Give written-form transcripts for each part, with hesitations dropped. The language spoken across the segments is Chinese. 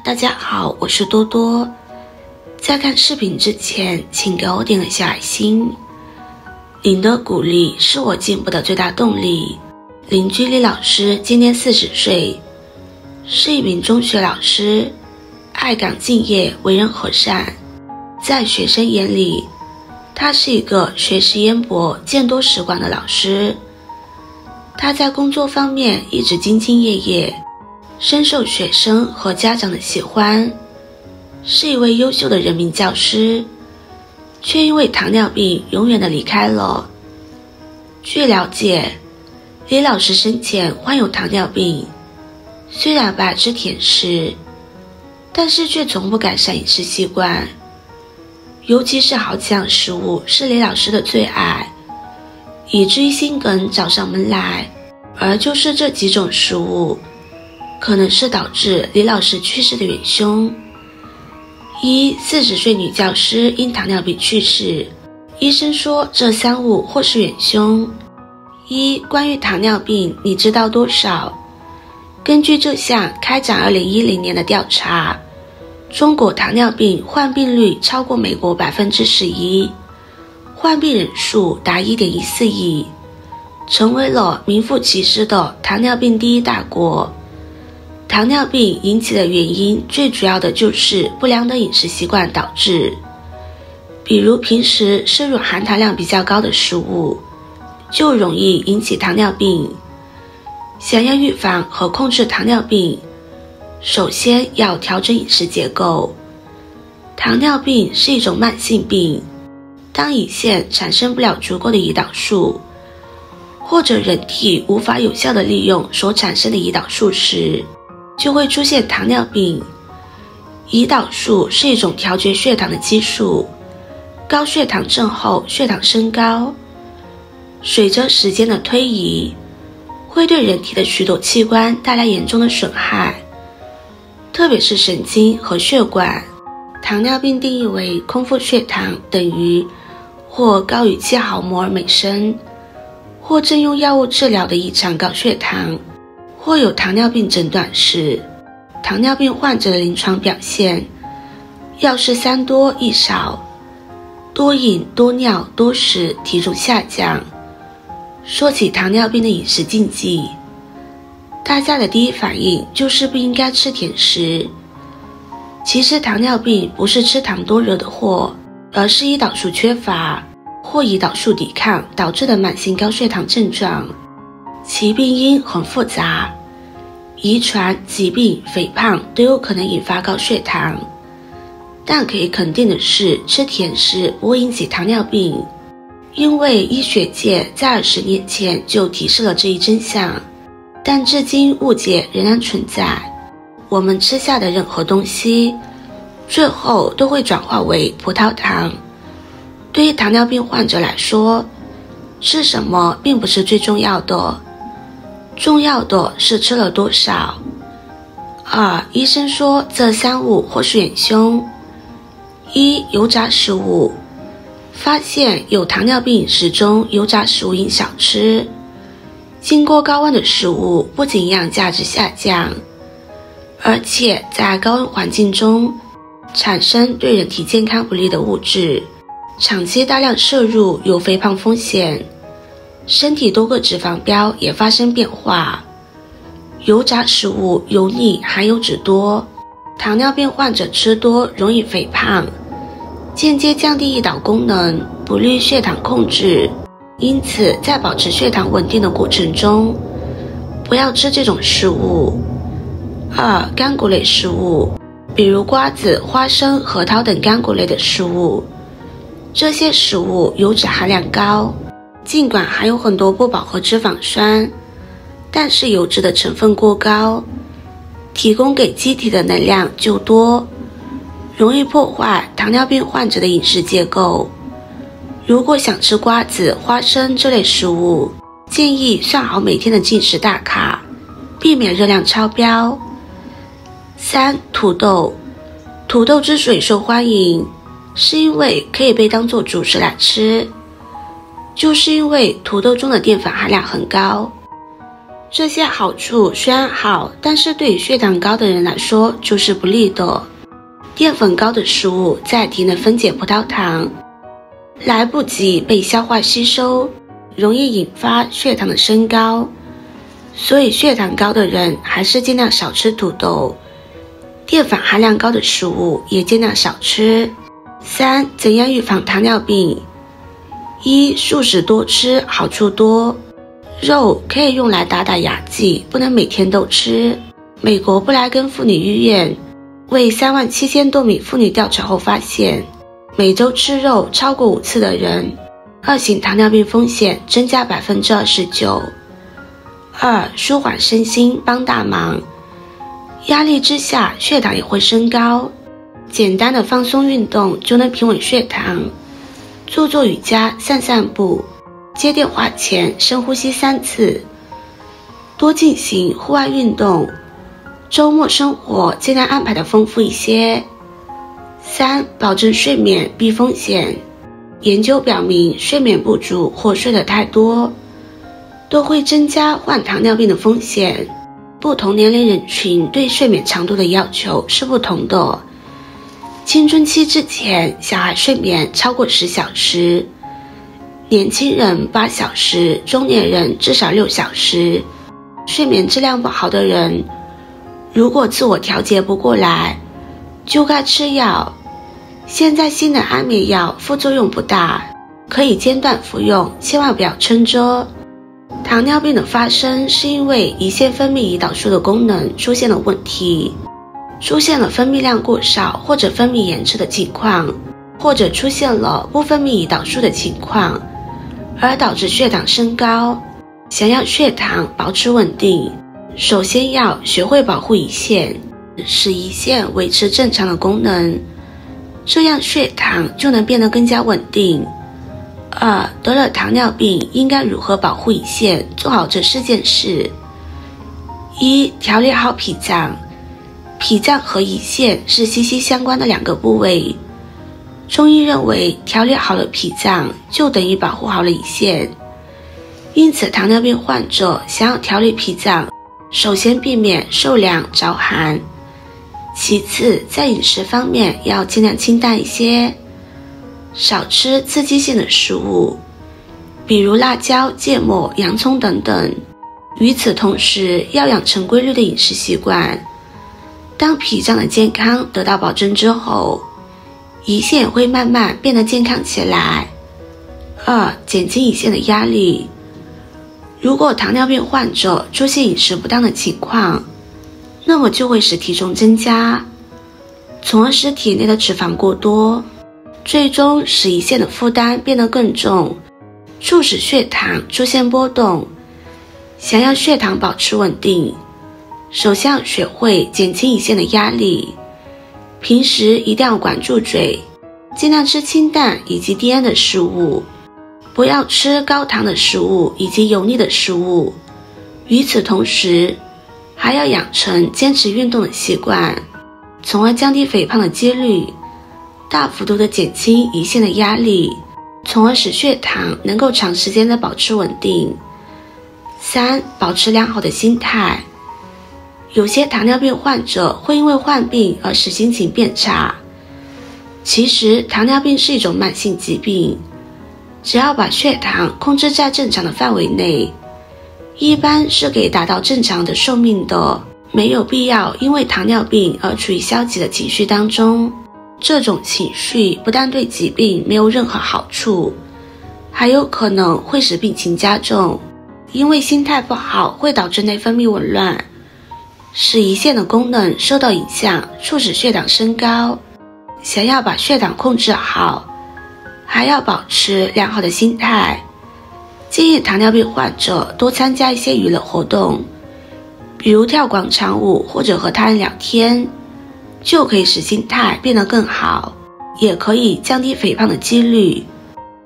大家好，我是多多。在看视频之前，请给我点个小爱心。您的鼓励是我进步的最大动力。邻居李老师今年40岁，是一名中学老师，爱岗敬业，为人和善。在学生眼里，他是一个学识渊博、见多识广的老师。他在工作方面一直兢兢业业，深受学生和家长的喜欢，是一位优秀的人民教师，却因为糖尿病永远的离开了。据了解，李老师生前患有糖尿病，虽然不爱吃甜食，但是却从不改善饮食习惯，尤其是好几样食物是李老师的最爱，以至于心梗找上门来。而就是这几种食物可能是导致李老师去世的元凶。一，40岁女教师因糖尿病去世，医生说这3物或是元凶。一，关于糖尿病你知道多少？根据这项开展2010年的调查，中国糖尿病患病率超过美国11%，患病人数达1.14亿，成为了名副其实的糖尿病第一大国。糖尿病引起的原因最主要的就是不良的饮食习惯导致，比如平时摄入含糖量比较高的食物，就容易引起糖尿病。想要预防和控制糖尿病，首先要调整饮食结构。糖尿病是一种慢性病，当胰腺产生不了足够的胰岛素，或者人体无法有效地利用所产生的胰岛素时，就会出现糖尿病。胰岛素是一种调节血糖的激素，高血糖症后血糖升高，随着时间的推移，会对人体的许多器官带来严重的损害，特别是神经和血管。糖尿病定义为空腹血糖等于或高于7毫摩尔每升，或正用药物治疗的异常高血糖，或有糖尿病诊断时，糖尿病患者的临床表现要是3多1少，多饮多尿多食，体重下降。说起糖尿病的饮食禁忌，大家的第一反应就是不应该吃甜食。其实糖尿病不是吃糖多惹的祸，而是胰岛素缺乏或胰岛素抵抗导致的慢性高血糖症状。其病因很复杂，遗传、疾病、肥胖都有可能引发高血糖，但可以肯定的是，吃甜食不会引起糖尿病，因为医学界在20年前就提示了这一真相，但至今误解仍然存在。我们吃下的任何东西，最后都会转化为葡萄糖。对于糖尿病患者来说，吃什么并不是最重要的，重要的是吃了多少。2，医生说这3物或是元凶。一，油炸食物。发现有糖尿病饮食中油炸食物应少吃。经过高温的食物不仅营养价值下降，而且在高温环境中产生对人体健康不利的物质，长期大量摄入有肥胖风险，身体多个脂肪标也发生变化。油炸食物油腻，含油脂多，糖尿病患者吃多容易肥胖，间接降低胰岛功能，不利于血糖控制。因此在保持血糖稳定的过程中，不要吃这种食物。2，干果类食物，比如瓜子、花生、核桃等干果类的食物，这些食物油脂含量高，尽管含有很多不饱和脂肪酸，但是油脂的成分过高，提供给机体的能量就多，容易破坏糖尿病患者的饮食结构。如果想吃瓜子、花生这类食物，建议算好每天的进食大卡，避免热量超标。3，土豆。土豆之所以受欢迎，是因为可以被当作主食来吃，就是因为土豆中的淀粉含量很高，这些好处虽然好，但是对于血糖高的人来说就是不利的。淀粉高的食物在体内分解葡萄糖，来不及被消化吸收，容易引发血糖的升高。所以血糖高的人还是尽量少吃土豆，淀粉含量高的食物也尽量少吃。3. 怎样预防糖尿病？ 1. 素食多吃，好处多。肉可以用来打牙祭，不能每天都吃。美国布莱根妇女医院为37000多名妇女调查后发现，每周吃肉超过5次的人，2型糖尿病风险增加 29%。 2. 舒缓身心，帮大忙。压力之下血糖也会升高，简单的放松运动就能平稳血糖。做瑜伽，散步，接电话前深呼吸3次，多进行户外运动，周末生活尽量安排的丰富一些。3. 保证睡眠，避风险。研究表明，睡眠不足或睡得太多都会增加患糖尿病的风险。不同年龄人群对睡眠长度的要求是不同的。青春期之前，小孩睡眠超过10小时，年轻人8小时，中年人至少6小时。睡眠质量不好的人，如果自我调节不过来，就该吃药。现在新的安眠药副作用不大，可以间断服用，千万不要撑着。糖尿病的发生是因为胰腺分泌胰岛素的功能出现了问题，出现了分泌量过少或者分泌延迟的情况，或者出现了不分泌胰岛素的情况，而导致血糖升高。想要血糖保持稳定，首先要学会保护胰腺，使胰腺维持正常的功能，这样血糖就能变得更加稳定。2. 得了糖尿病应该如何保护胰腺？做好这4件事。1. 调理好脾脏。脾脏和胰腺是息息相关的2个部位。中医认为，调理好了脾脏就等于保护好了胰腺。因此，糖尿病患者想要调理脾脏，首先避免受凉着寒，其次在饮食方面要尽量清淡一些，少吃刺激性的食物，比如辣椒、芥末、洋葱等等。与此同时，要养成规律的饮食习惯。当脾脏的健康得到保证之后，胰腺也会慢慢变得健康起来。2. 减轻胰腺的压力。如果糖尿病患者出现饮食不当的情况，那么就会使体重增加，从而使体内的脂肪过多，最终使胰腺的负担变得更重，促使血糖出现波动。想要血糖保持稳定，首先要学会减轻胰腺的压力。平时一定要管住嘴，尽量吃清淡以及低盐的食物，不要吃高糖的食物以及油腻的食物。与此同时，还要养成坚持运动的习惯，从而降低肥胖的几率，大幅度的减轻胰腺的压力，从而使血糖能够长时间的保持稳定。3. 保持良好的心态。有些糖尿病患者会因为患病而使心情变差，其实糖尿病是一种慢性疾病，只要把血糖控制在正常的范围内，一般是可以达到正常的寿命的，没有必要因为糖尿病而处于消极的情绪当中。这种情绪不但对疾病没有任何好处，还有可能会使病情加重，因为心态不好会导致内分泌紊乱，使胰腺的功能受到影响，促使血糖升高。想要把血糖控制好，还要保持良好的心态。建议糖尿病患者多参加一些娱乐活动，比如跳广场舞或者和他人聊天，就可以使心态变得更好，也可以降低肥胖的几率，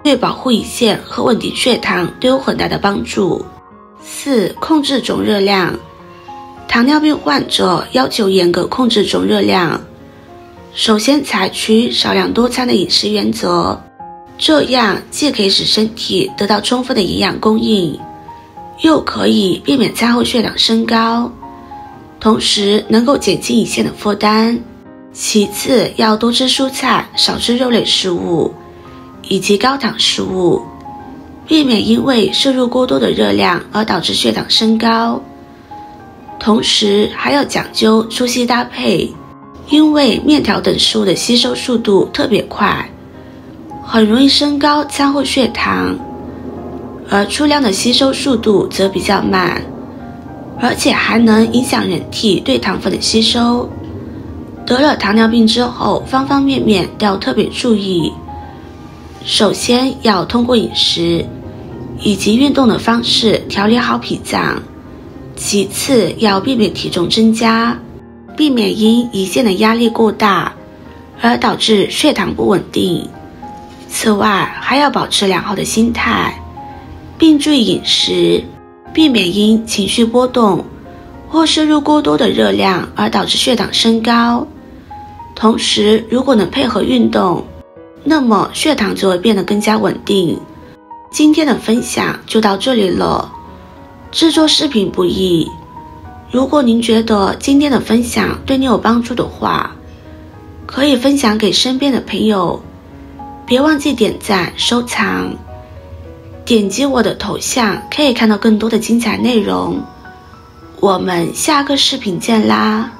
对保护胰腺和稳定血糖都有很大的帮助。4. 控制总热量。糖尿病患者要求严格控制总热量，首先采取少量多餐的饮食原则，这样既可以使身体得到充分的营养供应，又可以避免餐后血糖升高，同时能够减轻胰腺的负担。其次，要多吃蔬菜，少吃肉类食物以及高糖食物，避免因为摄入过多的热量而导致血糖升高。同时还要讲究粗细搭配，因为面条等食物的吸收速度特别快，很容易升高餐后血糖，而粗粮的吸收速度则比较慢，而且还能影响人体对糖分的吸收。得了糖尿病之后，方方面面都要特别注意。首先要通过饮食以及运动的方式调理好脾脏，其次要避免体重增加，避免因胰腺的压力过大而导致血糖不稳定。此外，还要保持良好的心态，并注意饮食，避免因情绪波动或摄入过多的热量而导致血糖升高。同时，如果能配合运动，那么血糖就会变得更加稳定。今天的分享就到这里了。制作视频不易，如果您觉得今天的分享对你有帮助的话，可以分享给身边的朋友，别忘记点赞、收藏，点击我的头像可以看到更多的精彩内容。我们下个视频见啦！